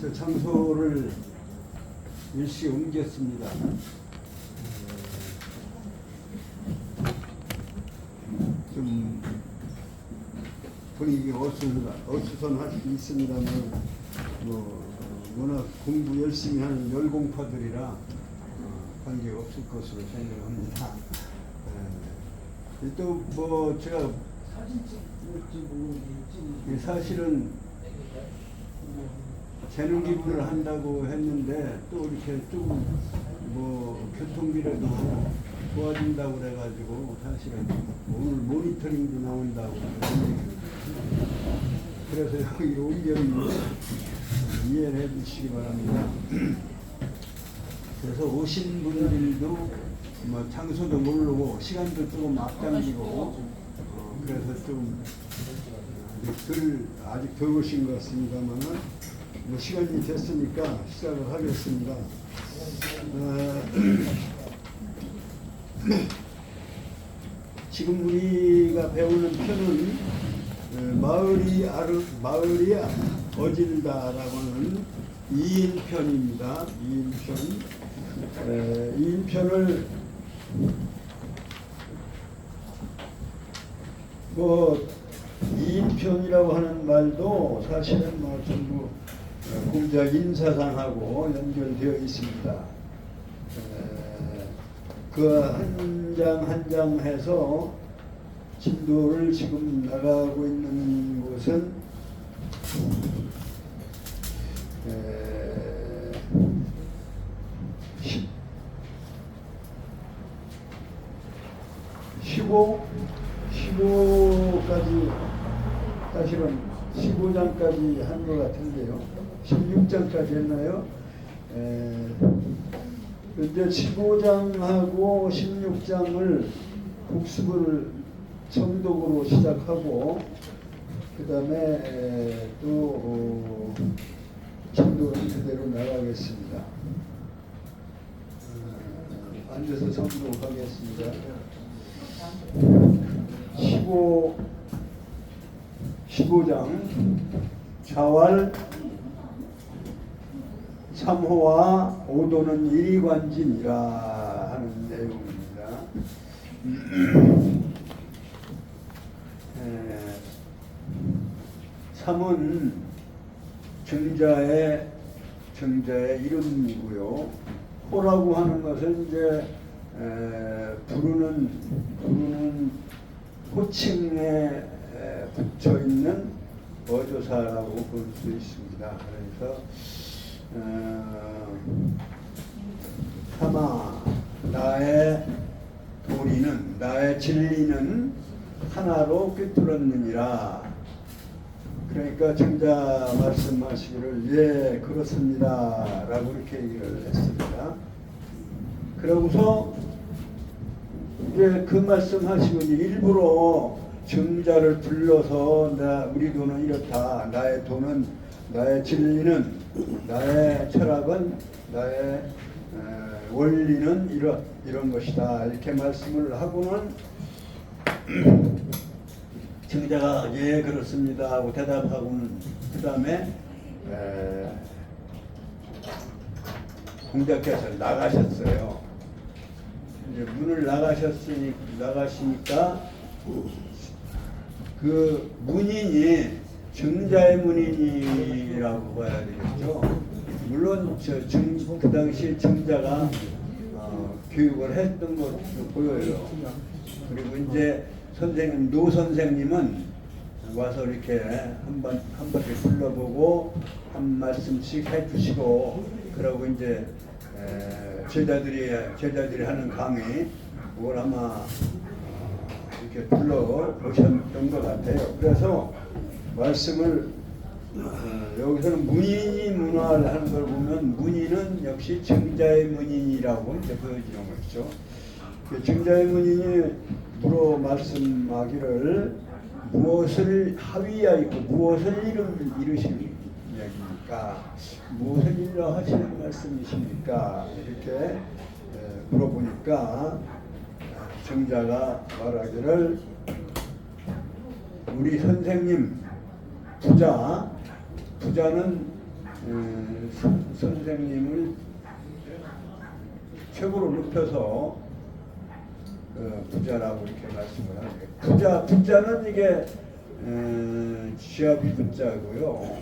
저 장소를 일시 옮겼습니다. 좀 분위기 어수선할 수 있습니다만 워낙 공부 열심히 하는 열공파들이라 관계 없을 것으로 생각합니다. 또 제가 사실은 재능 기부를 한다고 했는데 또 이렇게 조금 교통비라도 도와준다고 그래가지고 사실은 오늘 모니터링도 나온다고 그래서 여기로 옮겼는데 이해를 해주시기 바랍니다. 그래서 오신 분들도 장소도 모르고 시간도 조금 앞당기고 그래서 좀 아직 덜 오신 것 같습니다만은 시간이 됐으니까 시작을 하겠습니다. 지금 우리가 배우는 편은 마을이 어질다라고 하는 2인편입니다. 2인편. 2인편을 이인편이라고 하는 말도 사실은 전부 공작 인사상하고 연결되어 있습니다. 그 한 장 한 장 해서 진도를 지금 나가고 있는 곳은 15까지 사실은 15장까지 한 것 같은데요. 16장까지 했나요? 이제 15장하고 16장을 복습을 정독으로 시작하고 그 다음에 또 정독은 그대로 나가겠습니다. 앉아서 정독하겠습니다. 15장 자왈 3호와 5도는 일이관진이라 하는 내용입니다. 3은 정자의 이름이고요. 호라고 하는 것은 이제 부르는 호칭에 붙여 있는 어조사라고 볼 수 있습니다. 그래서 삼아 나의 도리는 나의 진리는 하나로 꿰뚫었느니라. 그러니까 정자 말씀하시기를 예 그렇습니다 라고 이렇게 얘기를 했습니다. 그러고서 이제 그 말씀하시고 일부러 정자를 불러서 우리 도는 이렇다. 나의 도는 나의 진리는 나의 철학은 나의 원리는 이런 것이다. 이렇게 말씀을 하고는 정자가 예 그렇습니다 하고 대답하고는 그 다음에 공자께서 나가셨어요. 이제 문을 나가시니까 그 문인이 정자의 문인이라고 봐야 되겠죠. 물론 그 당시 정자가 교육을 했던 것도 보여요. 그리고 이제 노 선생님은 와서 이렇게 한 바퀴 둘러보고 한 말씀씩 해주시고 그러고 이제 제자들이 하는 강의 그걸 아마 이렇게 둘러보셨던 것 같아요. 그래서 말씀을 여기서는 문인이 문화를 하는 걸 보면 문인은 역시 정자의 문인이라고 이제 보여지는 것이죠. 그 정자의 문인이 물어 말씀하기를 무엇을 하위하였고 무엇을 이루시는 이야기입니까? 무엇을 일러 하시는 말씀이십니까? 이렇게 물어보니까 정자가 말하기를 우리 선생님 부자는 선생님을 최고로 높여서 부자라고 이렇게 말씀을 하는 거예요. 부자는 이게 지압이 부자고요.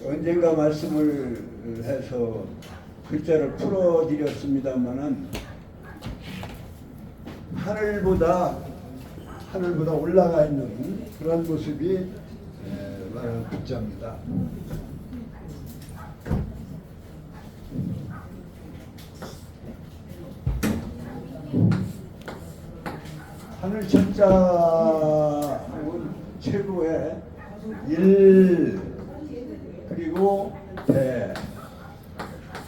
언젠가 말씀을 해서 글자를 풀어드렸습니다만은 하늘보다 올라가 있는 그런 모습이 말하는 부자입니다. 하늘 천자는 최고의 일 그리고 대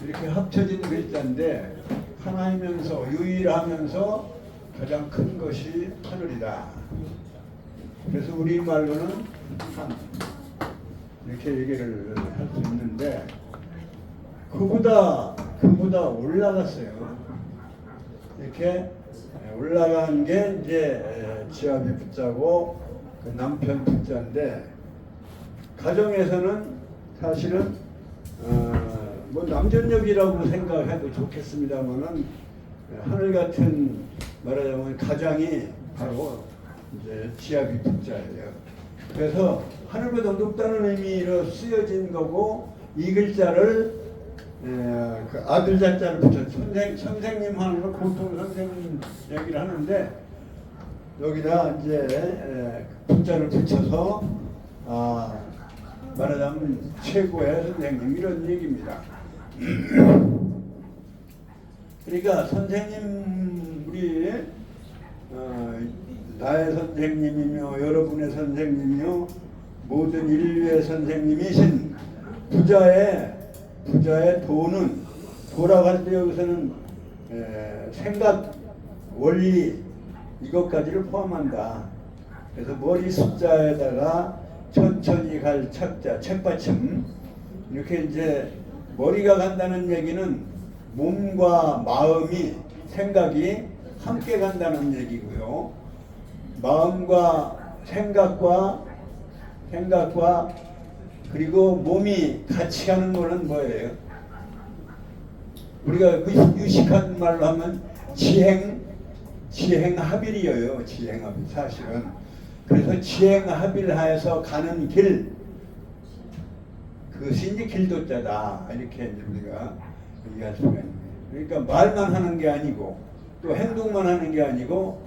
이렇게 합쳐진 글자인데 하나이면서 유일하면서 가장 큰 것이 하늘이다. 그래서 우리말로는 한 이렇게 얘기를 할 수 있는데 그보다 올라갔어요. 이렇게 올라간 게 이제 지압이 붙자고 그 남편 붙자인데 가정에서는 사실은 뭐 남전역이라고 생각해도 좋겠습니다만은 하늘 같은 말하자면 가장이 바로 이제 지압이 붙자예요. 그래서 하늘보다 높다는 의미로 쓰여진 거고 이 글자를 그 아들 자자를 붙여 선생님 하는 거 보통 선생님 얘기를 하는데 여기다 이제 붙자를 붙여서 말하자면 최고의 선생님 이런 얘기입니다. 그러니까 선생님 우리 나의 선생님이며 여러분의 선생님이며 모든 인류의 선생님이신 부자의 도는 돌아갈 때 여기서는 생각, 원리 이것까지를 포함한다. 그래서 머리 숫자에다가 천천히 갈 착자, 책받침 이렇게 이제 머리가 간다는 얘기는 몸과 마음이 생각이 함께 간다는 얘기고요. 마음과 생각과 그리고 몸이 같이 가는 거는 뭐예요? 우리가 유식한 말로 하면 지행합일이에요. 지행합일 사실은. 그래서 지행합일하여서 가는 길 그것이 이제 길도자다 이렇게 우리가 얘기할 수가 있는 거예요. 그러니까 말만 하는 게 아니고 또 행동만 하는 게 아니고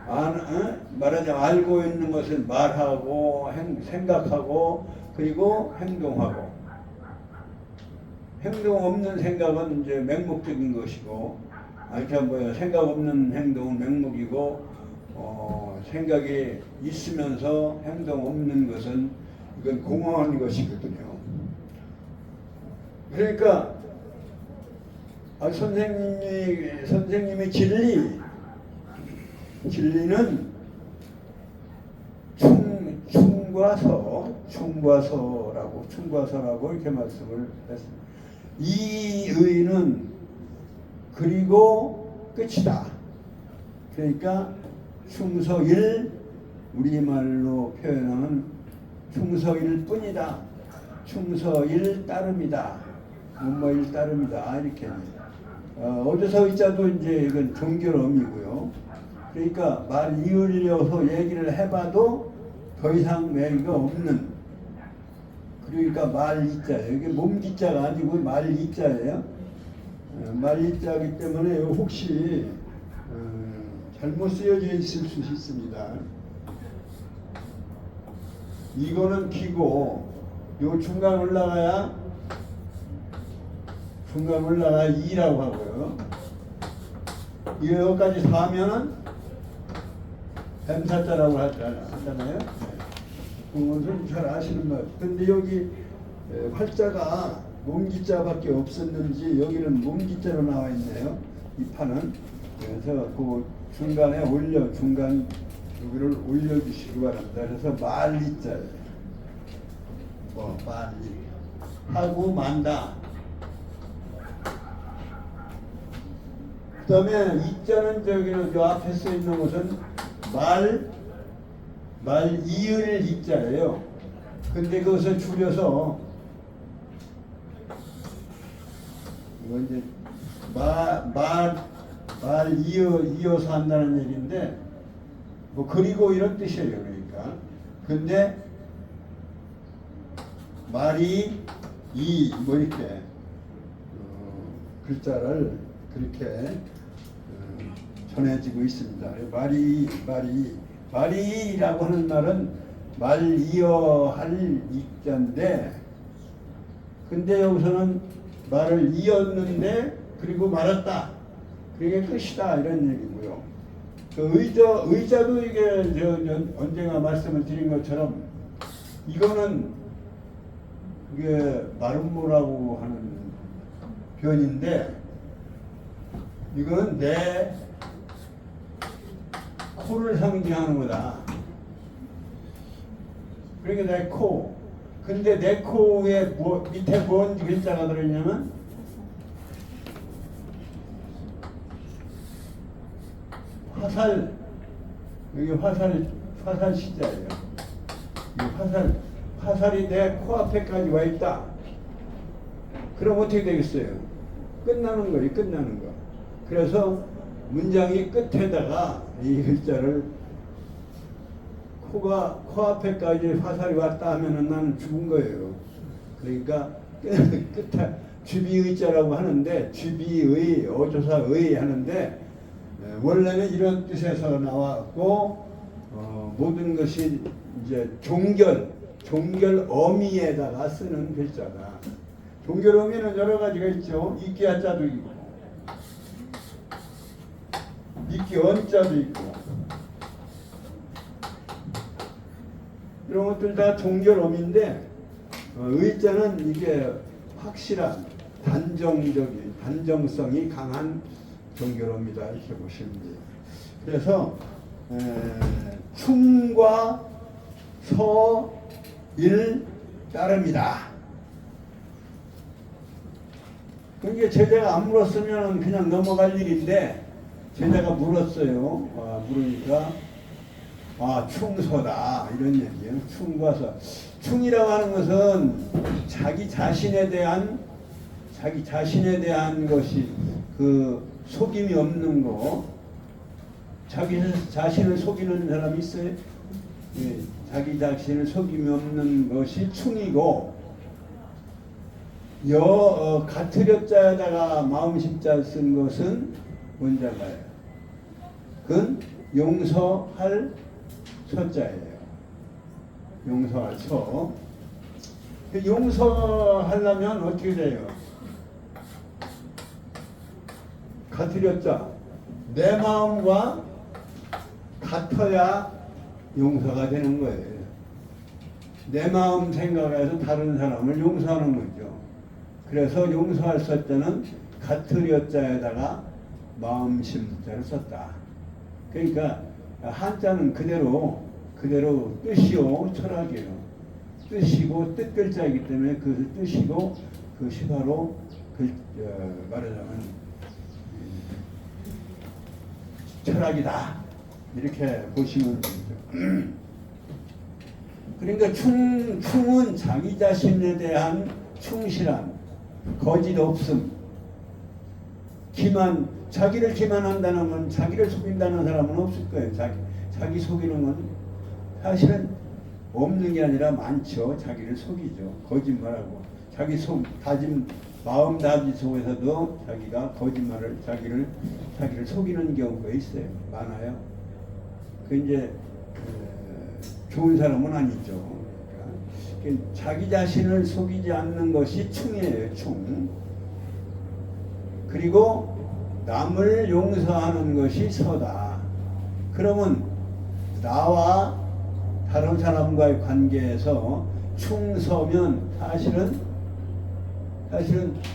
말하자면 알고 있는 것을 말하고 생각하고 그리고 행동하고 행동 없는 생각은 이제 맹목적인 것이고 생각 없는 행동은 맹목이고 생각이 있으면서 행동 없는 것은 이건 공허한 것이거든요. 그러니까 선생님의 진리는 충과서라고 이렇게 말씀을 했습니다. 이 의는 그리고 끝이다. 그러니까 충서일 우리말로 표현하면 충서일 뿐이다. 충서일 따름이다. 뭐일 따름이다. 이렇게 어조서 의자도 이제 이건 종결음이고요. 그러니까 말 이을려서 얘기를 해봐도 더 이상 매기가 없는 그러니까 말 이자예요. 이게 몸 기자가 아니고 말 이자예요. 말 이자이기 때문에 혹시 잘못 쓰여져 있을 수 있습니다. 이거는 기고 요 중간 올라가야 2라고 하고요. 여기까지 4면은 뱀사자라고 하잖아요. 그것은 잘 아시는 것. 근데 여기 활자가 몸기자밖에 없었는지 여기는 몸기자로 나와 있네요. 이 판은. 그래서 그 중간에 중간 여기를 올려주시기 바랍니다. 그래서 말리자예요. 말리 하고 만다. 그 다음에 이자는 저기는 저 앞에 써 있는 것은 말 이을 이자예요. 근데 그것을 줄여서 이거 이제 말 이어서 한다는 얘기인데, 뭐 그리고 이런 뜻이에요. 그러니까. 근데 말이 뭐 이렇게 글자를 그렇게 전해지고 있습니다. 말이라고 하는 말은 말 이어할 이자인데, 근데 여기서는 말을 이었는데 그리고 말았다. 그게 끝이다 이런 얘기고요. 그 의자도 이게 언젠가 말씀을 드린 것처럼 이거는 그게 마름모라고 하는 변인데, 이건 내 코를 상징하는 거다. 그러니까 내 코. 근데 내 코에 밑에 뭔 글자가 들어있냐면 화살. 여기 화살 시자예요. 이 화살이 내 코앞에까지 와 있다. 그럼 어떻게 되겠어요? 끝나는 거예요. 끝나는 거. 그래서 문장이 끝에다가 이 글자를 코앞에까지 화살이 왔다 하면은 나는 죽은 거예요. 그러니까 끝에 주비의자라고 하는데, 주비의 어조사의 하는데, 원래는 이런 뜻에서 나왔고, 모든 것이 이제 종결 어미에다가 쓰는 글자다. 종결 어미는 여러 가지가 있죠. 이끼 한자도 있고, 이끼 언자도 있고, 이런 것들 다 종결 어미인데, 의자는 이게 확실한 단정성이 강한 종결어입니다. 이렇게 보시면 돼요. 그래서 충과 서일 따릅니다. 그게 제자가 안 물었으면 그냥 넘어갈 일인데, 제자가 물었어요. 물으니까 충서다 이런 얘기예요. 충과 서. 충이라고 하는 것은 자기 자신에 대한 것이 그 속임이 없는 거. 자기 자신을 속이는 사람이 있어요? 예, 자기 자신을 속임이 없는 것이 충이고, 가트려자에다가 마음심자 쓴 것은 원자가예요. 그건 용서할 서자예요. 용서할 서. 용서하려면 어떻게 돼요? 가트려자. 내 마음과 같아야 용서가 되는 거예요. 내 마음 생각해서 다른 사람을 용서하는 거죠. 그래서 용서할 서자는 가트려자에다가 마음심자를 썼다. 그러니까 한자는 그대로 뜻이요 철학이에요. 뜻이고 뜻글자이기 때문에 그 뜻이고 그것이 바로 말하자면 철학이다. 이렇게 보시면 되죠. 그러니까 충은 자기 자신에 대한 충실함, 거짓 없음, 자기를 기만한다는 건, 자기를 속인다는 사람은 없을 거예요. 자기 속이는 건 사실은 없는 게 아니라 많죠. 자기를 속이죠. 거짓말하고 자기 마음 다짐 속에서도 자기가 거짓말을 자기를 속이는 경우가 있어요. 많아요. 그 이제 좋은 사람은 아니죠. 그러니까 자기 자신을 속이지 않는 것이 충이에요. 충. 그리고 남을 용서하는 것이 서다. 그러면 나와 다른 사람과의 관계에서 충서면 사실은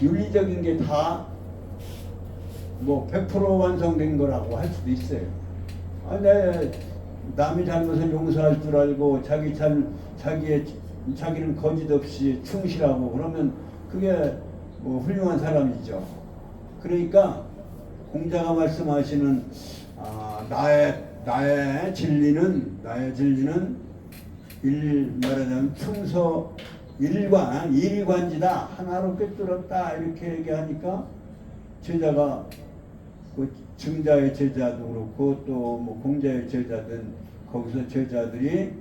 윤리적인 게 다 뭐 100% 완성된 거라고 할 수도 있어요. 남이 잘못을 용서할 줄 알고 자기는 거짓 없이 충실하고 그러면 그게 뭐 훌륭한 사람이죠. 그러니까 공자가 말씀하시는 나의 진리는 말하자면 충서 일관지다. 하나로 꿰뚫었다. 이렇게 얘기하니까 제자가 그 증자의 제자도 그렇고 또 뭐 공자의 제자든 거기서 제자들이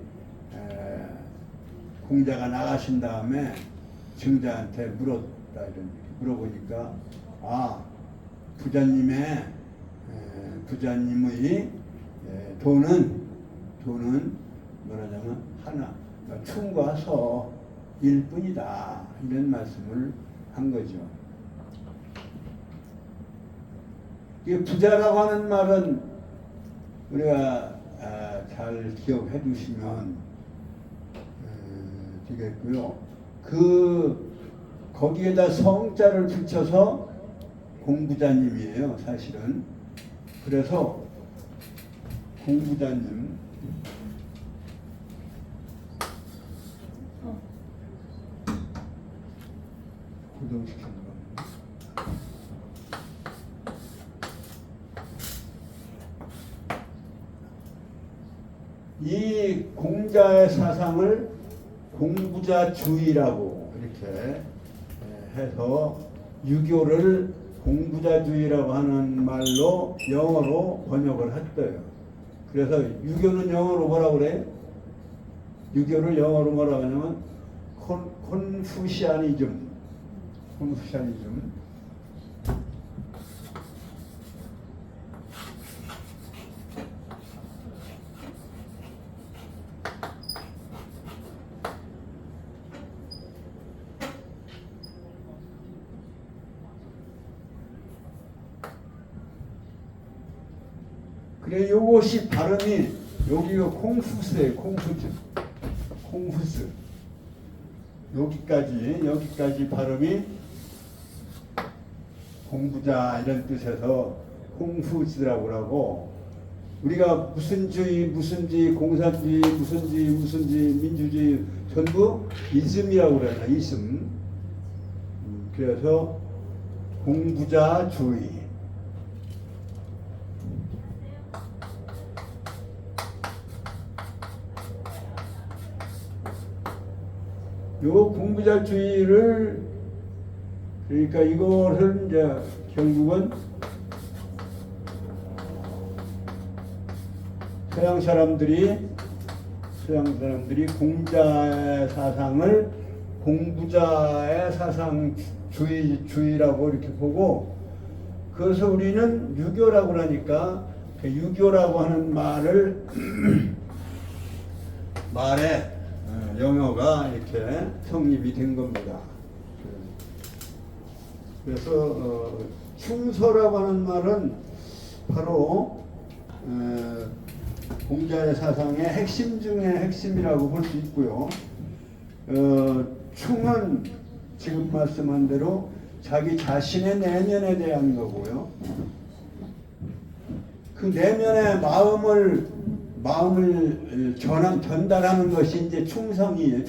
공자가 나가신 다음에 증자한테 물었다 이런 물어보니까 부자님의 돈은 뭐라냐면 하나 충과 서일 뿐이다 이런 말씀을 한 거죠. 이 부자라고 하는 말은 우리가 잘 기억해 두시면 되겠고요. 거기에다 성자를 붙여서 공부자님이에요, 사실은. 그래서 공부자님 고정시키는 겁니다. 이 공자의 사상을 공부자주의라고 이렇게 해서 유교를 공부자주의라고 하는 말로 영어로 번역을 했대요. 그래서 유교는 영어로 뭐라고 그래요? 유교를 영어로 뭐라고 하냐면 콘푸시아니즘. 그래, 요것이 발음이 여기가 콩푸스예요. 콩푸스. 여기까지 발음이 공부자 이런 뜻에서 콩푸스라고 하고, 우리가 무슨 주의, 공산주의, 무슨주의, 민주주의 전부 이즘이라고 그러나 이즘. 그래서 공부자주의. 요 공부자주의를, 그러니까 이거를 이제 결국은 서양 사람들이 공자의 사상을 공부자의 사상주의라고 이렇게 보고, 그래서 우리는 유교라고 하니까 유교라고 하는 말에 영어가 이렇게 성립이 된 겁니다. 그래서 충서라고 하는 말은 바로 공자의 사상의 핵심 중에 핵심이라고 볼 수 있고요. 충은 지금 말씀한 대로 자기 자신의 내면에 대한 거고요. 그 내면의 마음을 전달하는 것이 이제 충성이에요.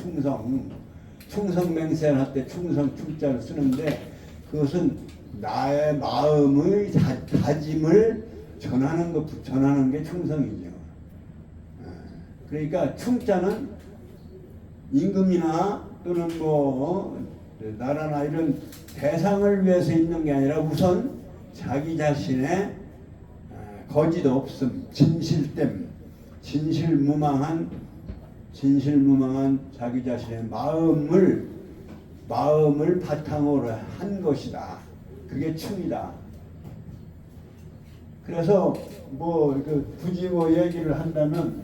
충성맹세를 할 때 충자를 쓰는데, 그것은 나의 마음의 다짐을 전하는 게 충성이죠. 그러니까 충자는 임금이나 또는 뭐 나라나 이런 대상을 위해서 있는 게 아니라 우선 자기 자신의 거짓 없음, 진실됨, 진실무망한 자기 자신의 마음을 바탕으로 한 것이다. 그게 충이다. 그래서 굳이 얘기를 한다면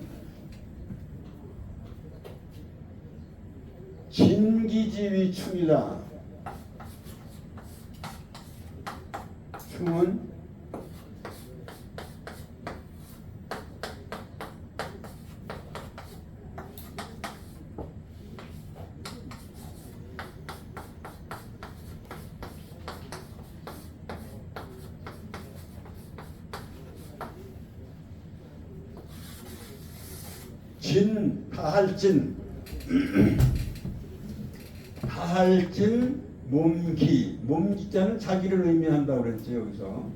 진기지위 충이다. 충은 다할진 몸기자는 자기를 의미한다고 그랬죠. 여기서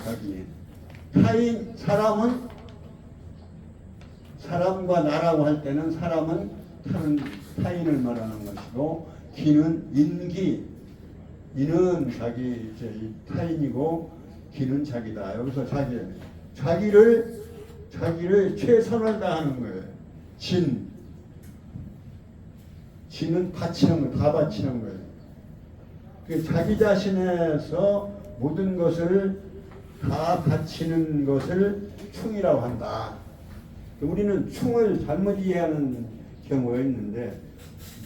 자기. 사람과 나라고 할 때는 사람은 타인을 말하는 것이고, 기는 이는 자기 이제 타인이고 기는 자기다. 여기서 자기를 최선을 다하는 거예요. 진은 바치는 거, 다 바치는 거예요. 자기 자신에서 모든 것을 다 바치는 것을 충이라고 한다. 우리는 충을 잘못 이해하는 경우가 있는데,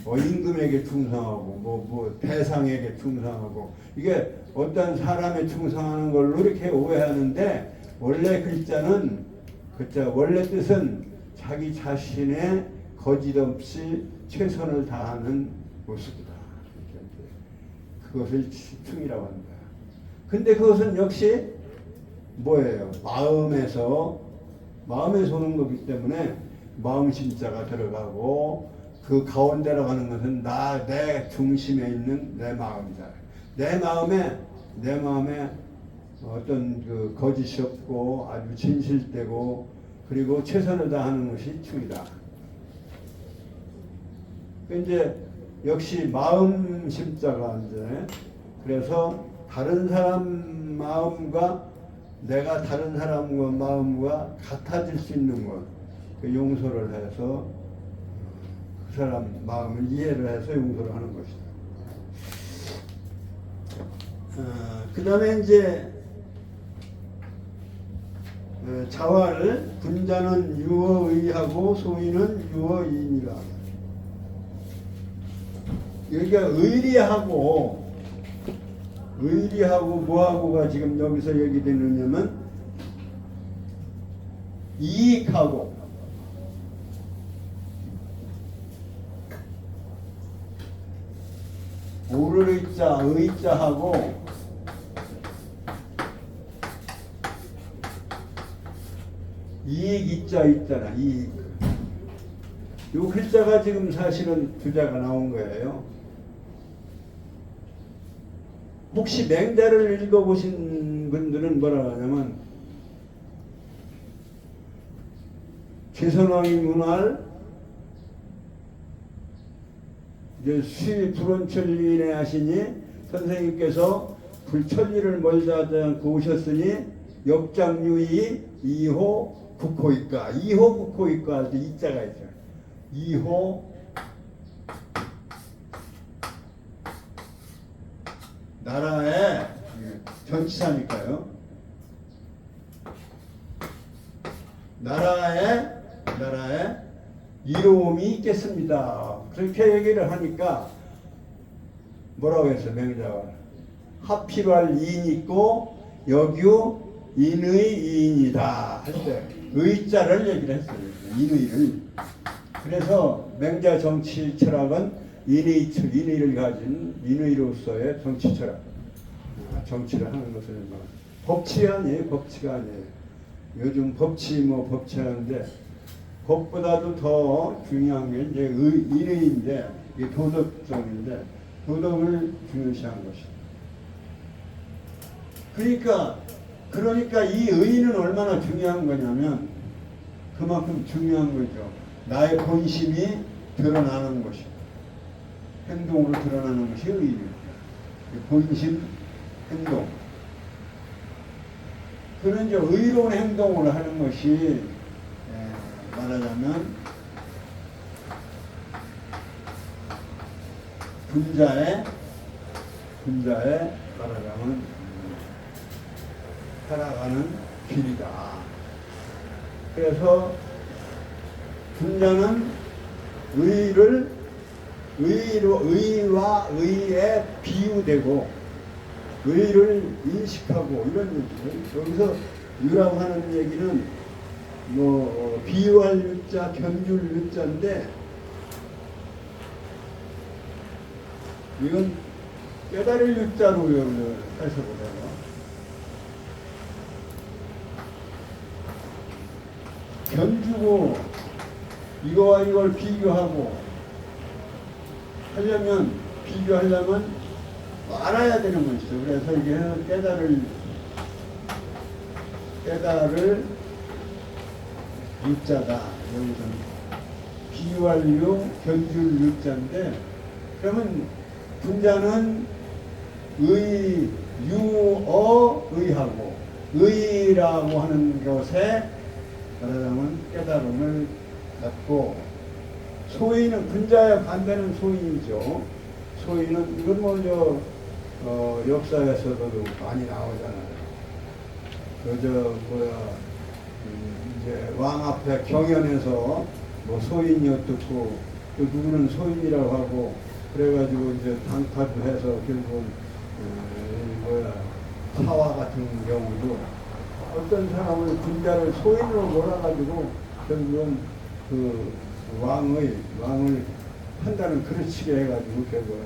임금에게 충성하고 대상에게 충성하고, 이게 어떤 사람에 충성하는 걸로 이렇게 오해하는데, 원래 원래 뜻은 자기 자신의 거짓없이 최선을 다하는 모습이다. 그것을 충이라고 합니다. 근데 그것은 역시 뭐예요? 마음에서 오는 거기 때문에 마음 심자가 들어가고, 그 가운데로 가는 것은 내 중심에 있는 내 마음이다. 내 마음에 어떤 그 거짓이 없고 아주 진실되고 그리고 최선을 다하는 것이 충이다. 이제 역시 마음 심자가 이제 그래서 다른 사람 마음과 내가 다른 사람과 마음과 같아질 수 있는 것, 그 용서를 해서 그 사람 마음을 이해를 해서 용서를 하는 것이다. 그 다음에 이제 자활, 분자는 유어의하고 소위는 유어이니라. 여기가 의리하고 뭐하고가 지금 여기서 얘기되느냐면 이익하고 오를 의자하고 이익 있잖아. 이익. 요 글자가 지금 사실은 두자가 나온 거예요. 혹시 맹자를 읽어보신 분들은 뭐라 하냐면 최선왕이 문활 이제 수의 불원천리인에 하시니 선생님께서 불천리를 멀다 하지 않고 오셨으니 역장유의 2호 국호이까 2호 국호이까 할 때 이자가 있어요. 2호 나라의 전치사니까요. 나라에 이로움이 있겠습니다. 그렇게 얘기를 하니까 뭐라고 했어요? 맹자가 하필할 이인이 있고 여규 인의 이인이다 할 때 의자를 얘기를 했어요. 인의를. 그래서 맹자 정치 철학은 인의를 가진 인의로서의 정치 철학, 정치를 하는 것을 법치가 아니에요. 요즘 법치 하는데 법보다도 더 중요한 게 이제 인의인데 이게 도덕성인데 도덕을 중요시한 것이다. 그러니까 이 의의는 얼마나 중요한 거냐면 그만큼 중요한 거죠. 나의 본심이 드러나는 것이다. 행동으로 드러나는 것이 의의입니다. 본심, 행동. 그런 이제 의로운 행동을 하는 것이 말하자면 분자의 말하자면 살아가는 길이다. 그래서 분자는 의와 의에 비유되고 의를 인식하고 이런 얘기죠. 여기서 유라고 하는 얘기는 비유할 유자, 견줄 유자인데 이건 깨달을 유자로 해석을 견주고 이거와 이걸 비교하면 알아야 되는 것이죠. 그래서 이게 깨달을 유자다. 여기서는 비유할 유, 견줄 유자인데 그러면 분자는 유어의하고 의라고 하는 것에 말하자면 깨달음을 갖고 소인은 군자의 반대는 소인이죠. 소인은 이건 역사에서도 많이 나오잖아요. 이제 왕 앞에 경연에서 뭐 소인이 어떻고 또 누구는 소인이라고 하고 그래가지고 이제 단타도 해서 결국 사화 같은 경우도 어떤 사람을 군자를 소인으로 몰아가지고 결국은 그 왕을 판단을 그르치게 해가지고 결국은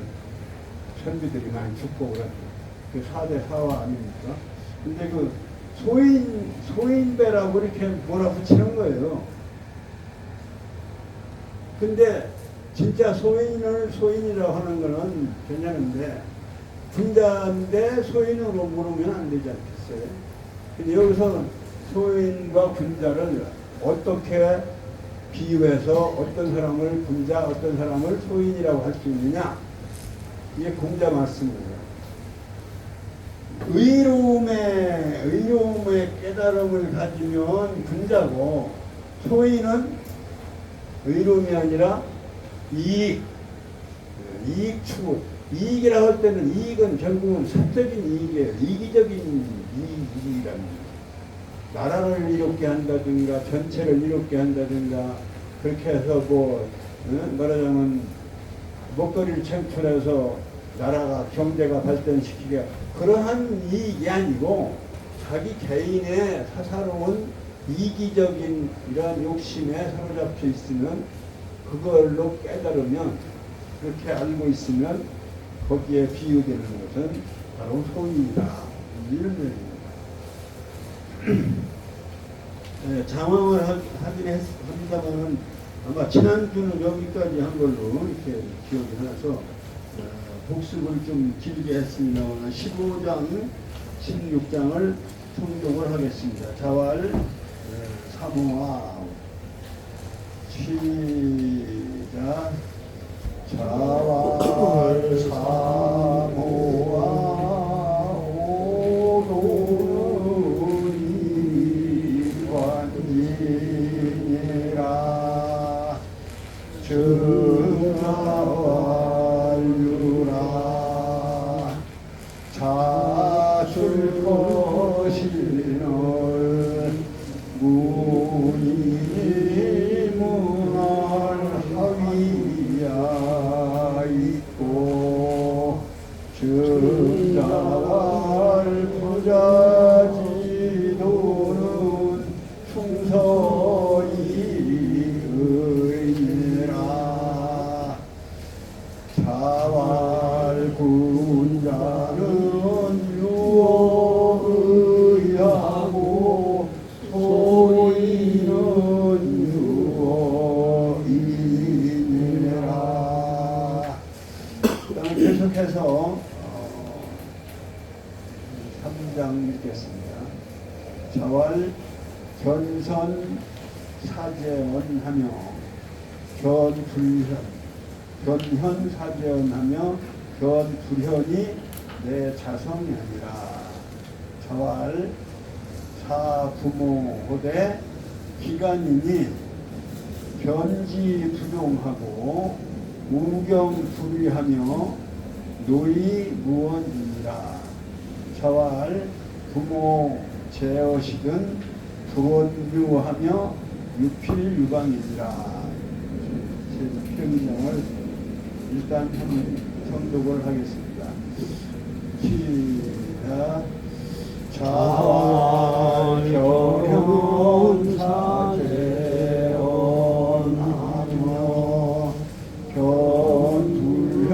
선비들이 많이 죽고 그랬죠. 그 4대 사화 아닙니까? 근데 그 소인배라고 이렇게 몰아붙이는 거예요. 근데 진짜 소인을 소인이라고 하는 거는 괜찮은데 군자인데 소인으로 모르면 안 되지 않겠어요? 근데 여기서 소인과 군자를 어떻게 비유해서 어떤 사람을 군자, 어떤 사람을 소인이라고 할 수 있느냐? 이게 공자 말씀입니다. 의로움의 깨달음을 가지면 군자고 소인은 의로움이 아니라 이익 추구. 이익이라고 할 때는 이익은 결국은 사적인 이익이에요. 이기적인 이익이랍니다. 나라를 이롭게 한다든가 전체를 이롭게 한다든가 그렇게 해서 말하자면 먹거리를 창출해서 나라가 경제가 발전시키게 그러한 이익이 아니고 자기 개인의 사사로운 이기적인 이러한 욕심에 사로잡혀 있으면 그걸로 깨달으면 그렇게 알고 있으면 거기에 비유되는 것은 바로 소인이다. 이런 얘기입니다. 네, 장황을 하긴 합니다만은 아마 지난주는 여기까지 한 걸로 이렇게 기억이 나서 복습을 좀 길게 했습니다만 15장, 16장을 통독을 하겠습니다. 자왈 3호와 시작. 자왈 3호와 오도니 관지니라 증하왈유라 자출 것이는 문이 문할 하위야 있고 증자왈 부자지도는 충서이 의니라 자왈 군자는 유어의하고 소인은 유어이니라. 계속해서 3장 읽겠습니다. 자왈 견선 사제언하며 견현 사제언하며 견불현이 내 자성이 아니라 자왈 사부모호대 기간이니 변지부동하고 우경불위하며 노이무언이니라. 자왈 부모 제어시든 부원유하며 유필유방이니라. 필명을 일단 성독을 하겠습니다. 시작. 자활경영 사제언하며 견불현이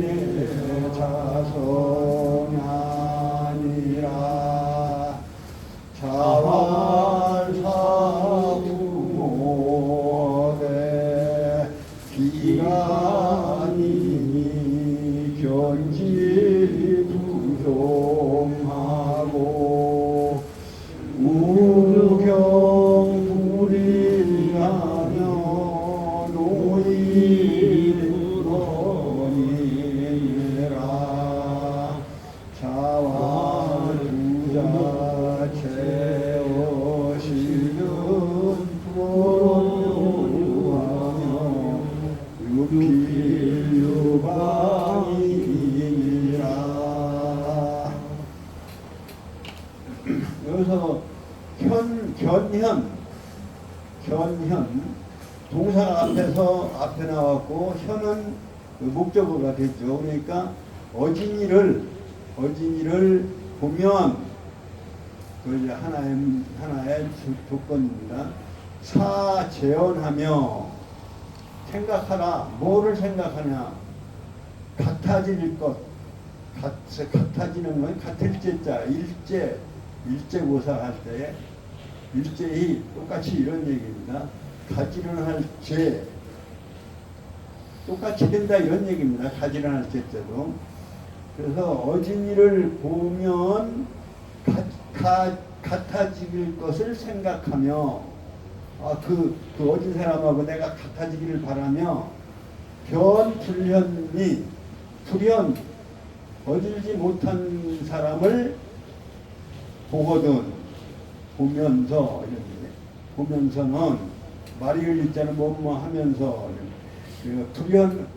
내 자성이 아니라 자활 사부모대 기간이 견지 부종하고 우경불이하며 노이불허니라. 유필유방이니라. 여기서 견현 동사가 앞에 나왔고 현은 목적어가 됐죠. 그러니까 어진이를 보면 그 이제 하나의 조건입니다. 사재현하며 생각하라. 뭐를 생각하냐? 같아질 것. 같아지는 건 같을 제자 일제고사 할 때 일제히 똑같이 이런 얘기입니다. 가지런 할 제 똑같이 된다 이런 얘기입니다. 가지런 할 제자도. 그래서 어진이를 보면 같아질 것을 생각하며 그 어진 사람하고 내가 같아지기를 바라며 불현 어질지 못한 사람을 보면서 보면서는 말이 흘리자는 뭐뭐 하면서 불현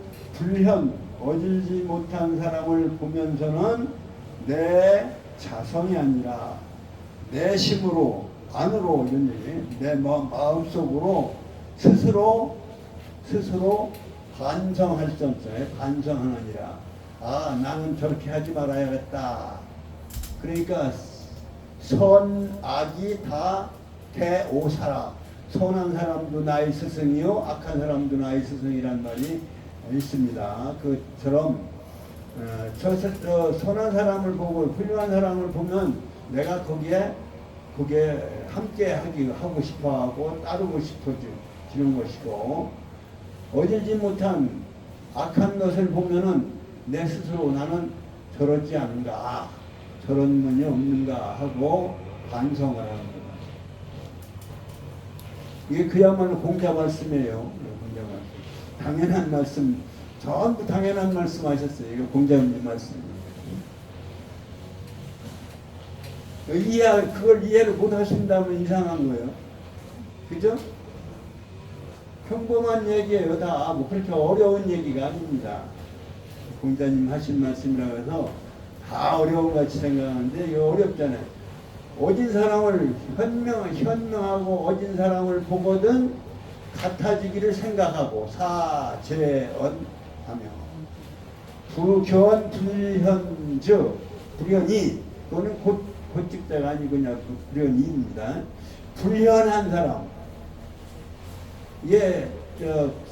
어질지 못한 사람을 보면서는 내 자성이 아니라 내 심으로 안으로 이런 얘기 내 마음속으로 스스로 반성할 정도에 반성하느니라. 나는 저렇게 하지 말아야겠다. 그러니까 선악이 다 대오사라. 선한 사람도 나의 스승이요 악한 사람도 나의 스승이란 말이 있습니다. 그처럼 선한 사람을 보고 훌륭한 사람을 보면 내가 거기에 함께 하고 싶어하고 따르고 싶어지는 것이고, 어질지 못한 악한 것을 보면은 내 스스로 나는 저렇지 않은가, 저런 면이 없는가 하고 반성을 하는 겁니다. 이게 그야말로 공자 말씀이에요. 공자 말씀. 당연한 말씀, 전부 당연한 말씀 하셨어요. 이거 공자님 말씀입니다. 그걸 이해를 못 하신다면 이상한 거예요. 그죠? 평범한 얘기예요. 다 뭐 그렇게 어려운 얘기가 아닙니다. 공자님 하신 말씀이라고 해서 다 어려운 같이 생각하는데 이거 어렵잖아요. 어진 사람을 현명하고 어진 사람을 보거든 같아지기를 생각하고 사재언하며 불현즉 불현이 또는 곧직자가 아니고 그냥 불현이입니다. 불현한 사람. 예,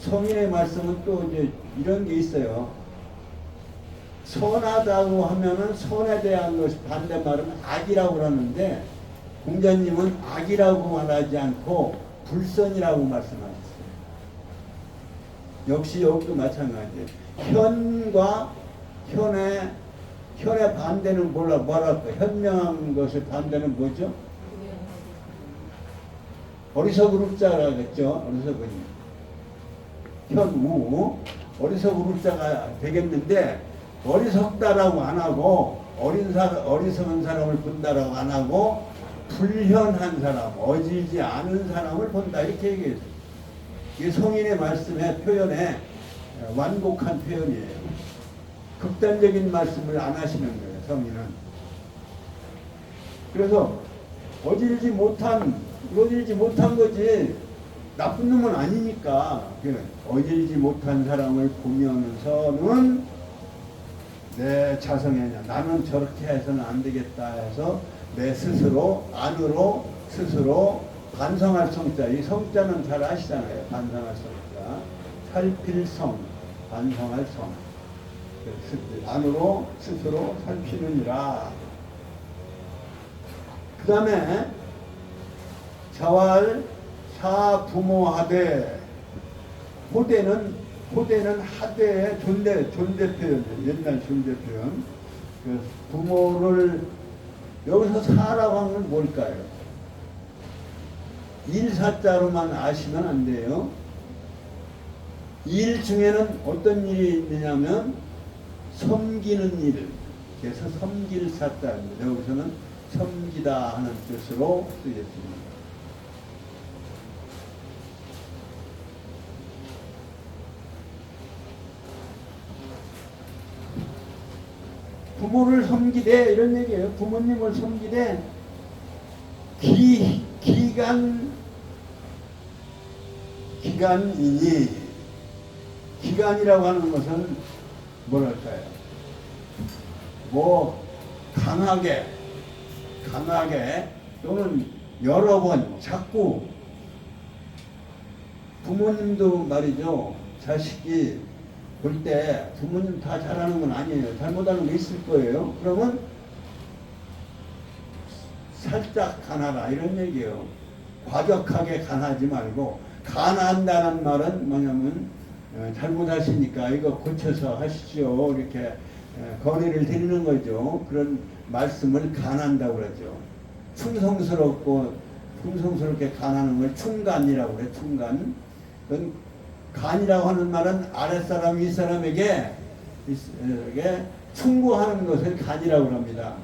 성인의 말씀은 또 이제 이런 게 있어요. 선하다고 하면은 선에 대한 것이 반대말은 악이라고 하는데, 공자님은 악이라고 말하지 않고 불선이라고 말씀하셨어요. 역시 여기도 마찬가지예요. 현의 반대는 뭐랄까? 현명한 것의 반대는 뭐죠? 어리석은 자라겠죠. 현우 어리석은 자가 되겠는데, 어리석다라고 안 하고 어리석은 사람을 본다라고 안 하고 불현한 사람, 어지지 않은 사람을 본다 이렇게 얘기했어요. 이게 성인의 말씀의 표현에 완곡한 표현이에요. 극단적인 말씀을 안 하시는 거예요, 성인은. 그래서 어질지 못한 거지 나쁜 놈은 아니니까 어질지 못한 사람을 보면서는 내 자성이 아니야. 나는 저렇게 해서는 안 되겠다 해서 내 스스로 안으로 스스로 반성할 성자. 이 성자는 잘 아시잖아요. 반성할 성자. 살필 성, 반성할 성. 안으로 스스로 살피느니라. 그 다음에 자활 사부모하되, 호대는 하대의 존대 표현이에요. 옛날 존대 표현. 그 부모를 여기서 사라고 하면 뭘까요? 일사자로만 아시면 안 돼요. 일 중에는 어떤 일이 있느냐면 섬기는 일. 그래서 섬길 사자입니다. 여기서는 섬기다 하는 뜻으로 쓰겠습니다. 부모를 섬기되 이런 얘기예요. 부모님을 섬기되 기간이니, 기간이라고 하는 것은 뭐랄까요? 뭐 강하게 또는 여러 번 자꾸, 부모님도 말이죠. 자식이 볼 때 부모님 다 잘하는 건 아니에요. 잘못하는 게 있을 거예요. 그러면 살짝 간하라 이런 얘기예요. 과격하게 간하지 말고, 간한다는 말은 뭐냐면 잘못하시니까 이거 고쳐서 하시죠. 이렇게 건의를 드리는 거죠. 그런 말씀을 간한다고 그러죠. 충성스럽게 간하는 걸 충간이라고 그래. 충간. 간이라고 하는 말은 아랫사람 윗사람에게 충고하는 것을 간이라고 합니다.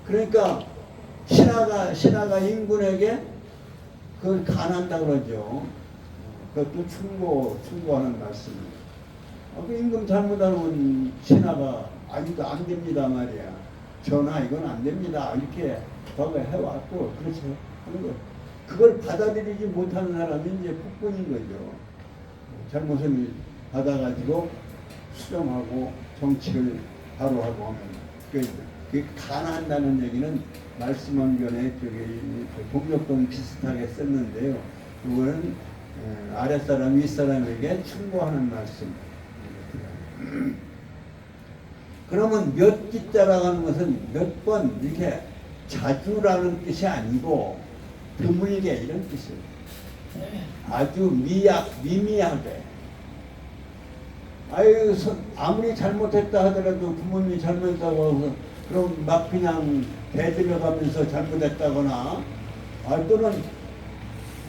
그러니까 신하가 임금에게 그걸 간한다 그러죠. 그것도 충고하는 말씀입니다. 그 임금 잘못하면 신하가 이거 안 됩니다 말이야. 전하 이건 안 됩니다. 이렇게 해왔고 그렇죠. 하는 거. 그걸 받아들이지 못하는 사람이 이제 폭군인 거죠. 잘못을 받아가지고 수정하고 정치를 바로 하고 하면 그게 간한다는 얘기는 말씀한 전에 동력동 비슷하게 썼는데요. 그거는 아랫사람 윗사람에게 충고하는 말씀. 그러면 몇 기자라고 하는 것은 몇 번 이렇게 자주라는 뜻이 아니고 드물게 이런 뜻이에요. 아주 미미하게. 아무리 잘못했다 하더라도 부모님이 잘못했다고 해서 그럼 막 그냥 대들여가면서 잘못했다거나, 또는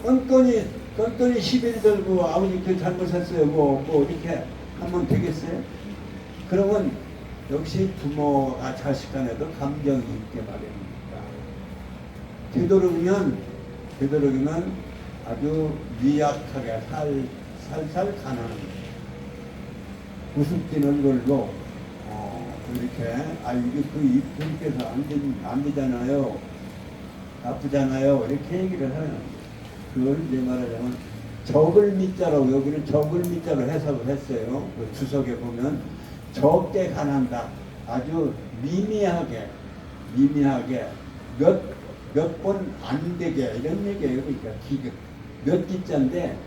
끈끈이 시비를 들고 아버지 그 잘못했어요 뭐 이렇게 하면 되겠어요? 그러면 역시 부모가 자식 간에도 감정이 있게 마련입니다. 되도록이면 아주 미약하게 살살 가난한 우습진 얼굴로 이렇게 이게 그 이분께서 안 되잖아요, 나쁘잖아요 이렇게 얘기를 하는 거예요. 그걸 이제 말하자면 적을 밑자로, 여기는 적을 밑자로 해석을 했어요. 그 주석에 보면 적게 간한다, 아주 미미하게 몇 번 안 되게 이런 얘기예요. 그러니까 몇 기자인데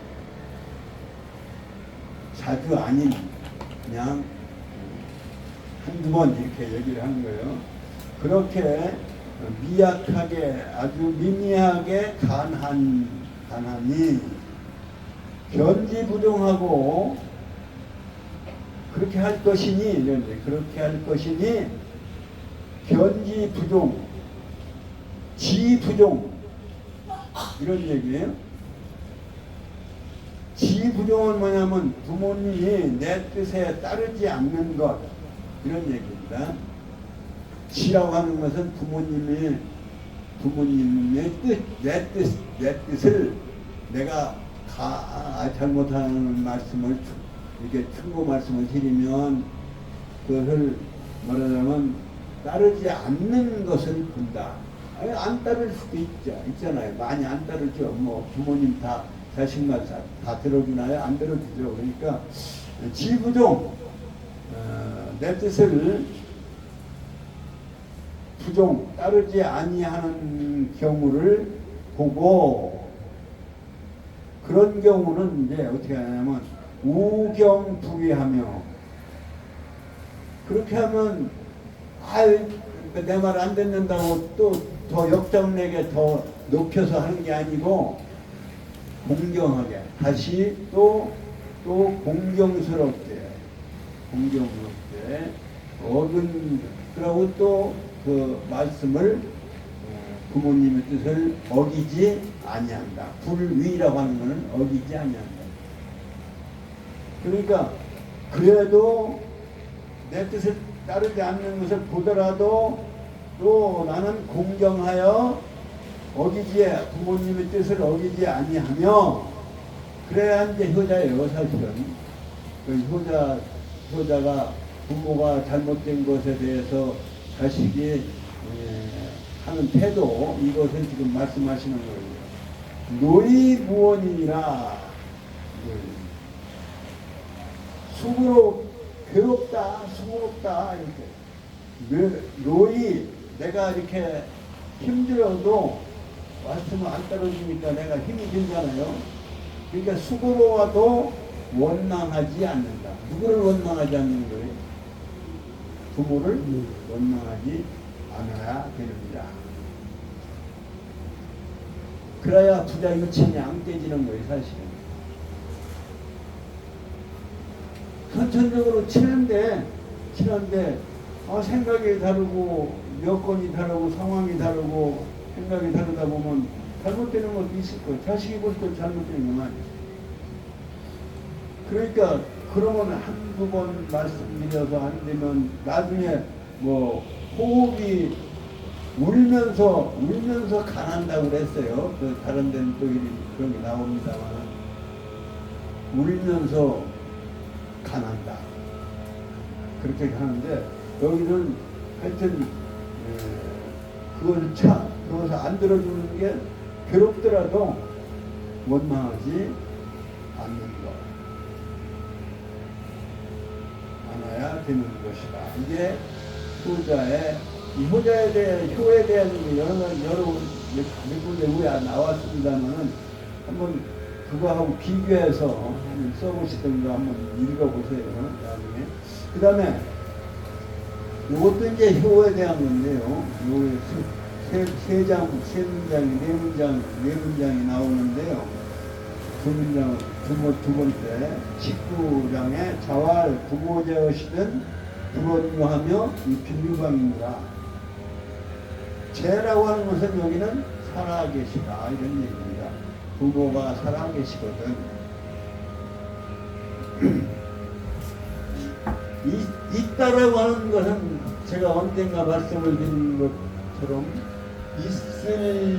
자주 아닌 그냥 한두 번 이렇게 얘기를 하는 거예요. 그렇게 미약하게 아주 미미하게 간하니 견지부종하고 그렇게 할 것이니 견지부종 지부종 이런 얘기예요. 지부종은 뭐냐면 부모님이 내 뜻에 따르지 않는 것 이런 얘기입니다. 지라고 하는 것은 부모님의 뜻, 내 뜻을 내가 잘못하는 말씀을 이렇게 충고 말씀을 드리면 그것을 말하자면 따르지 않는 것을 본다. 안 따를 수도 있잖아요. 많이 안 따르죠. 뭐 부모님 다 자식만 다 들어주나요? 안 들어주죠. 그러니까 지부종, 내 뜻을 부종 따르지 아니하는 경우를 보고, 그런 경우는 이제 어떻게 하냐면 우경부위하며, 그렇게 하면 내 말 안 듣는다고 또 더 역정내게 더 높여서 하는 게 아니고 공경하게 다시 또 공경스럽게 그러고 또 그 말씀을 부모님의 뜻을 어기지 아니한다. 불위라고 하는 것은 어기지 아니한다. 그러니까 그래도 내 뜻을 따르지 않는 것을 보더라도 또 나는 공경하여 부모님의 뜻을 어기지 아니하며, 그래야 이제 효자예요. 사실은 그 효자가 부모가 잘못된 것에 대해서 자식이 하는 태도, 이것을 지금 말씀하시는 거예요. 노이무원이니라. 수고로 괴롭다, 수고롭다 이렇게. 노이, 내가 이렇게 힘들어도 말씀을 안 따라주니까 내가 힘이 들잖아요. 그러니까 수고로워도 원망하지 않는다. 누구를 원망하지 않는 거예요? 부모를 원망하지 않아야 되느니라. 그래야 부자 유친이 안 깨지는 거예요, 사실은. 선천적으로 친한데 생각이 다르고 여건이 다르고 상황이 다르고 생각이 다르다 보면 잘못되는 것도 있을 거예요. 자식이 볼 때 잘못되는 건 아니에요. 그러니까 그러면 한두 번 말씀드려서 안 되면 나중에 뭐 호흡이 울면서 간한다고 그랬어요. 그 다른 데는 또 그런 게 나옵니다만 울면서 간한다. 그렇게 하는데 여기는 하여튼 그것을 안 들어주는 게 괴롭더라도 원망하지 않는 것. 않아야 되는 것이다. 이게 효자에 대해 효에 대한 여러 군데 왜 나왔습니다만은 한번 그거하고 비교해서 한번 써보시던가 한번 읽어보세요. 나중에. 그 다음에 이것도 이제 효에 대한 건데요. 세 문장이 나오는데요. 두 번째 19장에 자활 부모제어시든 불원유하며 이 빈유방입니다. 제라고 하는 것은 여기는 살아계시다 이런 얘기입니다. 부모가 살아계시거든. 있다라고 하는 것은 제가 언젠가 말씀을 드린 것처럼 있을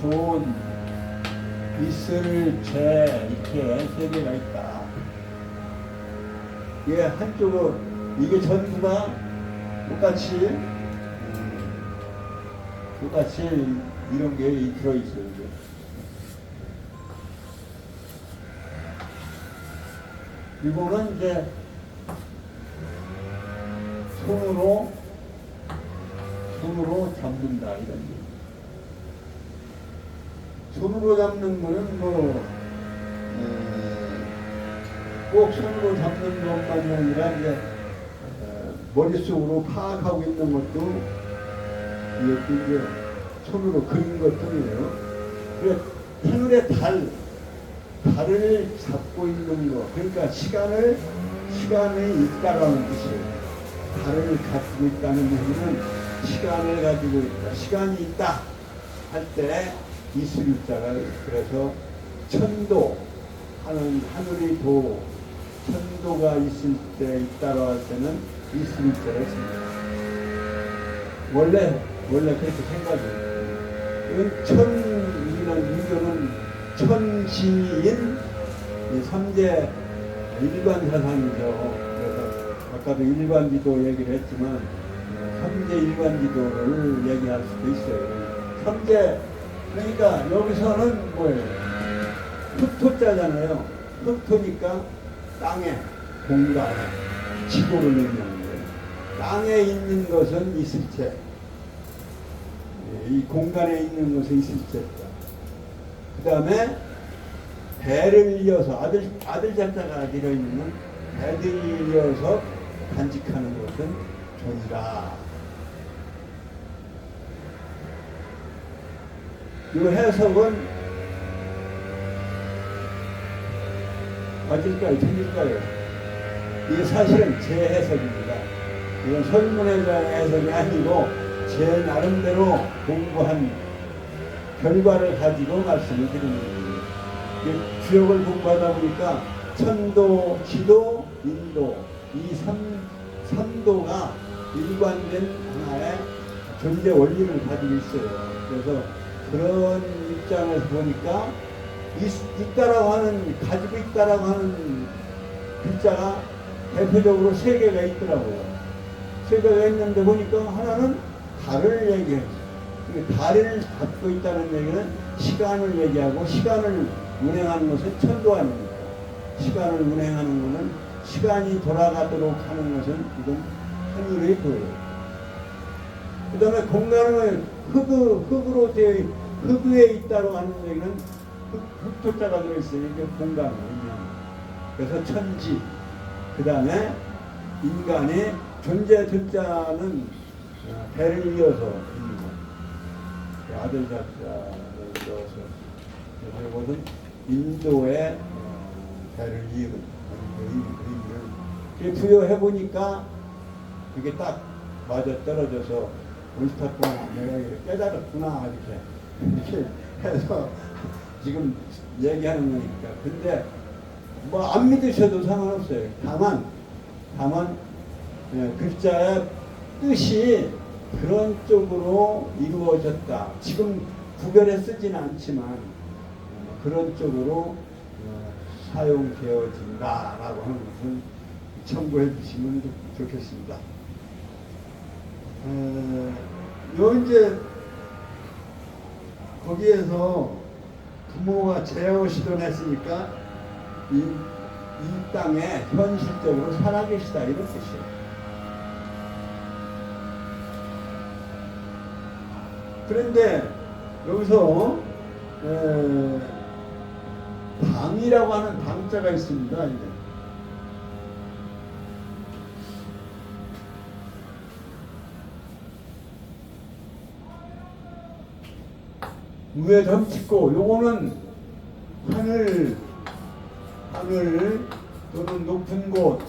존, 있을 죄 이렇게 세 개가 있다. 이게 한쪽은 이게 전부가 똑같이 이런 게 들어있어요. 이거는 이제 손으로 잡는다 이런 게. 손으로 잡는 거는 꼭 손으로 잡는 것만이 아니라 이제 머릿속으로 파악하고 있는 것도 이것도 이제 손으로 그린 것뿐이에요. 그러니까 하늘의 달을 잡고 있는 거. 그러니까 시간이 있다라는 뜻이에요. 달을 가지고 있다는 얘기는 시간을 가지고 있다. 시간이 있다 할 때 있을 자가 그래서 천도 하는 하늘이 천도가 있을 때 있다고 할 때는 있을 자가 있습니다. 원래 그렇게 생각해요. 이건 이거는 천시인 삼재 일관 사상이죠. 그래서 아까도 일관지도 얘기를 했지만 삼재 일관지도를 얘기할 수도 있어요. 삼재 그러니까 여기서는 뭐예요? 흑토자잖아요. 흑토니까 땅에 공간 지도를 의미하는 거예요. 땅에 있는 것은 있을체, 이 공간에 있는 것은 있을체다. 그 다음에 배를 이어서 아들 자자가 들어있는 배를 이어서 간직하는 것은 존이다. 이 해석은 맞을까요? 틀릴까요? 이게 사실은 제 해석입니다. 이건 설문에 대한 해석이 아니고 제 나름대로 공부한 결과를 가지고 말씀을 드리는 거예요. 주역을 공부하다 보니까 천도, 지도, 인도 이 삼도가 일관된 하나의 존재 원리를 가지고 있어요. 그래서 그런 입장에서 보니까 있다라고 하는, 가지고 있다라고 하는 글자가 대표적으로 세 개가 있더라고요. 세 개가 있는데 보니까 하나는 달을 얘기해요. 달을 갖고 있다는 얘기는 시간을 얘기하고, 시간을 운행하는 것은 천도 아닙니까? 시간을 운행하는 것은, 시간이 돌아가도록 하는 것은 이건 하늘의 도예요. 그 다음에 공간은 흙으로 되어, 흙 위에 있다고 하는 얘기는 흙토자가 들어있어요. 이게 공간을 의미합니다. 그래서 천지, 그 다음에 인간의 존재 들자는 배를 이어서 아들 자자를 이어서, 그래서 이것은 인도의 배를 이은 의미를 부여해 보니까 그게 딱 맞아 떨어져서 옳았구나, 내가 깨달았구나, 이렇게 해서 지금 얘기하는 거니까. 근데 뭐 안 믿으셔도 상관없어요. 다만 글자의 뜻이 그런 쪽으로 이루어졌다. 지금 구별해 쓰지는 않지만 그런 쪽으로 사용되어진다라고 하는 것은 참고해 주시면 좋겠습니다. 이제 거기에서 부모가 제어 시도했으니까 이 땅에 현실적으로 살아계시다, 이런 뜻이에요. 그런데 여기서 방이라고 하는 방자가 있습니다. 이제. 위에 점 찍고, 요거는 하늘 또는 높은 곳,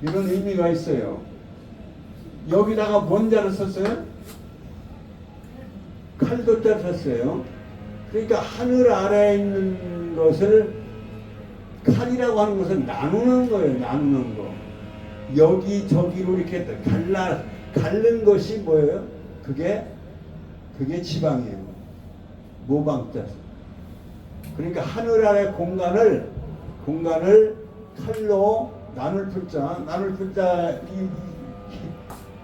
이런 의미가 있어요. 여기다가 뭔 자를 썼어요? 칼도자를 썼어요. 그러니까 하늘 아래에 있는 것을, 칼이라고 하는 것은 나누는 거예요. 나누는 거. 여기 저기로 이렇게 갈른 것이 뭐예요? 그게 지방이에요. 모방자. 그러니까 하늘 아래 공간을 칼로 나눌 풀자,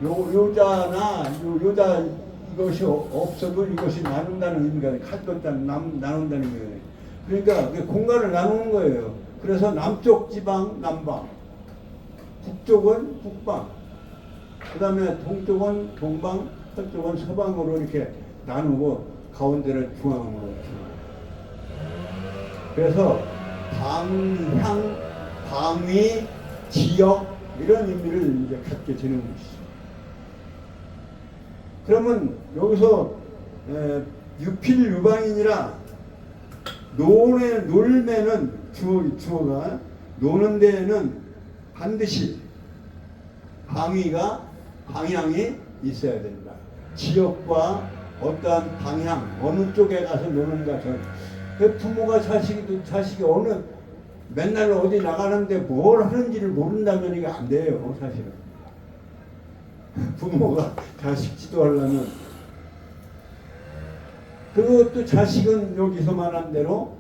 요자나 요자 이것이 없어도 이것이 나눈다는 의미가, 칼도자 나눈다는 거예요. 그러니까 공간을 나누는 거예요. 그래서 남쪽 지방 남방, 북쪽은 북방, 그 다음에 동쪽은 동방, 서쪽은 서방으로 이렇게 나누고 가운데를 중앙으로. 그래서 방향, 방위, 지역, 이런 의미를 이제 갖게 되는 것이죠. 그러면 여기서 유필유방이니라, 놀매는 주어가, 노는 데에는 반드시 방향이 있어야 된다. 지역과 어떠한 방향, 어느 쪽에 가서 노는가. 부모가 자식이 맨날 어디 나가는데 뭘 하는지를 모른다면 이게 안 돼요, 사실은. 부모가 자식 지도하려면. 그리고 또 자식은 여기서 말한 대로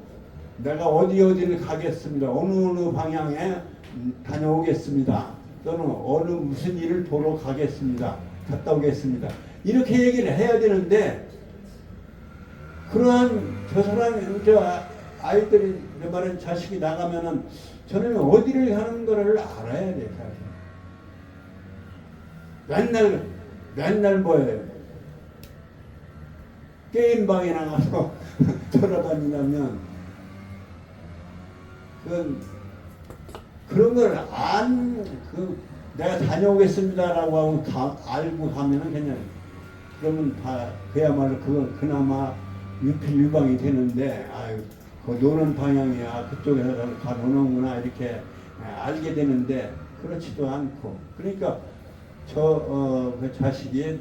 내가 어디를 가겠습니다, 어느 방향에 다녀오겠습니다, 또는 어느 무슨 일을 보러 가겠습니다, 갔다 오겠습니다, 이렇게 얘기를 해야 되는데, 그러한 아이들이, 내 말은 자식이 나가면은 저는 어디를 가는 거를 알아야 돼, 사실. 맨날 뭐예요? 게임방에 나가서 돌아다니려면 그런 걸 내가 다녀오겠습니다라고 하고 알고 가면은 그냥, 그러면 다 그야말로 그나마 유필유방이 되는데, 그 노는 방향이야, 그쪽에서 다 노는구나, 이렇게 알게 되는데 그렇지도 않고. 그러니까 그 자식이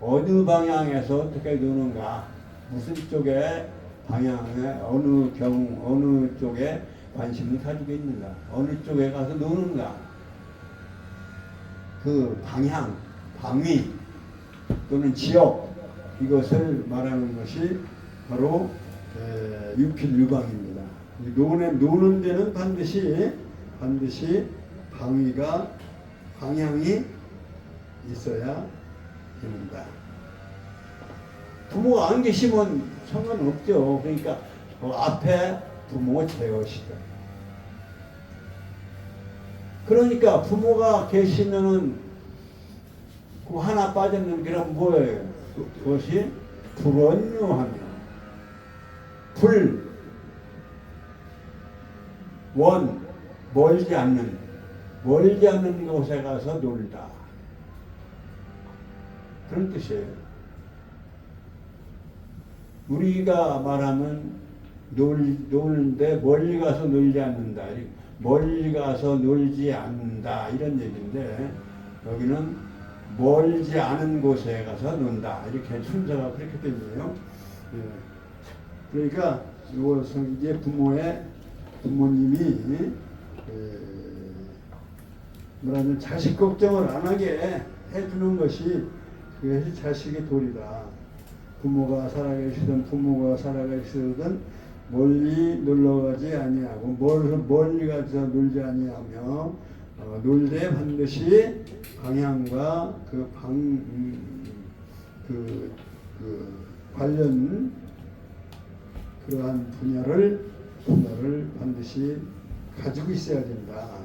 어느 방향에서 어떻게 노는가, 무슨 쪽에 방향에 어느 쪽에 관심을 가지고 있는가, 어느 쪽에 가서 노는가, 그 방향, 방위 또는 지역, 이것을 말하는 것이 바로 육필유방입니다. 노는 데는 반드시 방향이 있어야 됩니다. 부모가 안 계시면 상관없죠. 그러니까 그 앞에 부모 제어시다. 그러니까 부모가 계시면은 그 하나 빠졌는 게 뭐예요? 그것이 불언유하며 멀지 않는 곳에 가서 놀다. 그런 뜻이에요. 우리가 말하면 노는데 멀리 가서 놀지 않는다. 멀리 가서 놀지 않는다. 이런 얘기인데 여기는 멀지 않은 곳에 가서 논다. 이렇게 순서가 그렇게 되네요. 그러니까 이것은 이제 부모님이 뭐라든 자식 걱정을 안 하게 해주는 것이 그것이 자식의 도리다. 부모가 살아계시든 멀리 놀러가지 아니하고 멀리 가서 놀지 아니하며 놀되 반드시 방향과 관련 그러한 분야를 반드시 가지고 있어야 된다.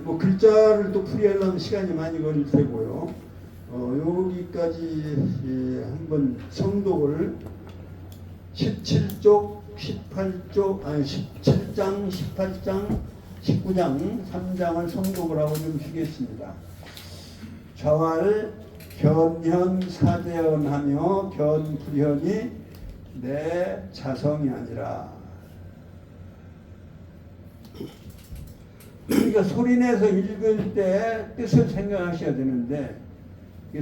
뭐 글자를 또 풀이하려면 시간이 많이 걸릴 테고요. 여기까지 한번 성독을 17쪽, 17장, 18장, 19장, 3장을 성독을 하고 좀 쉬겠습니다. 좌활, 견현, 사대언하며 견불현이 내 자성이 아니라. 그러니까 소리내서 읽을 때 뜻을 생각하셔야 되는데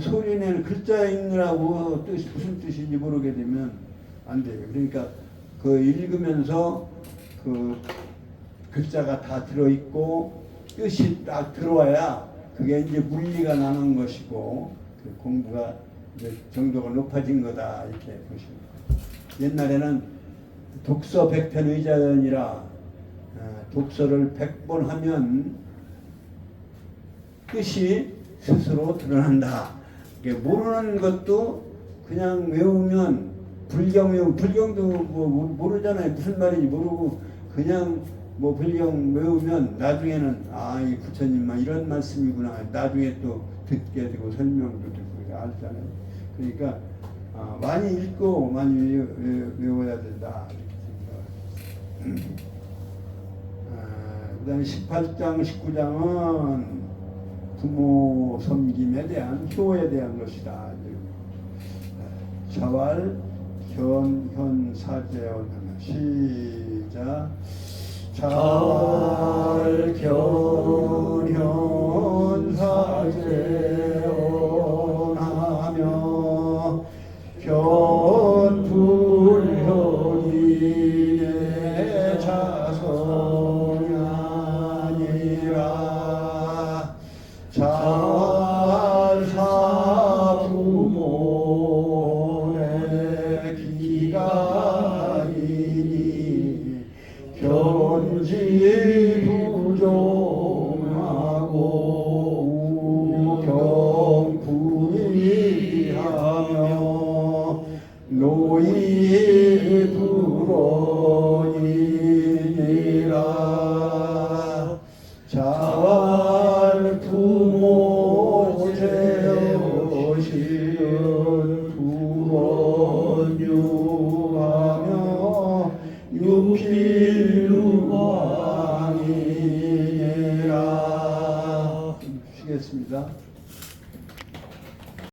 소리내는 글자 읽느라고 무슨 뜻인지 모르게 되면 안 돼요. 그러니까 그 읽으면서 그 글자가 다 들어있고 뜻이 딱 들어와야 그게 이제 문리가 나는 것이고 그 공부가 이제 정도가 높아진 거다 이렇게 보시면. 옛날에는 독서 100편 의자연이라 독서를 100번 하면 뜻이 스스로 드러난다. 모르는 것도 그냥 외우면 불경도 뭐 모르잖아요. 무슨 말인지 모르고 그냥 뭐 불경 외우면 나중에는 이 부처님만 이런 말씀이구나. 나중에 또 듣게 되고 설명도 듣고 알잖아요. 그러니까 많이 읽고 많이 외워야 된다. 그 다음에 18장, 19장은 부모 섬김에 대한 효에 대한 것이다. 자활, 견현, 사제언 시작. 자활, 견현, 사제언하며 견불현이 내 자성이 아니라. 자활사 부모의 기가이니 견지 부정하고 경불이하며 노이 불언이니라. 자활 부모 제어시은 불언유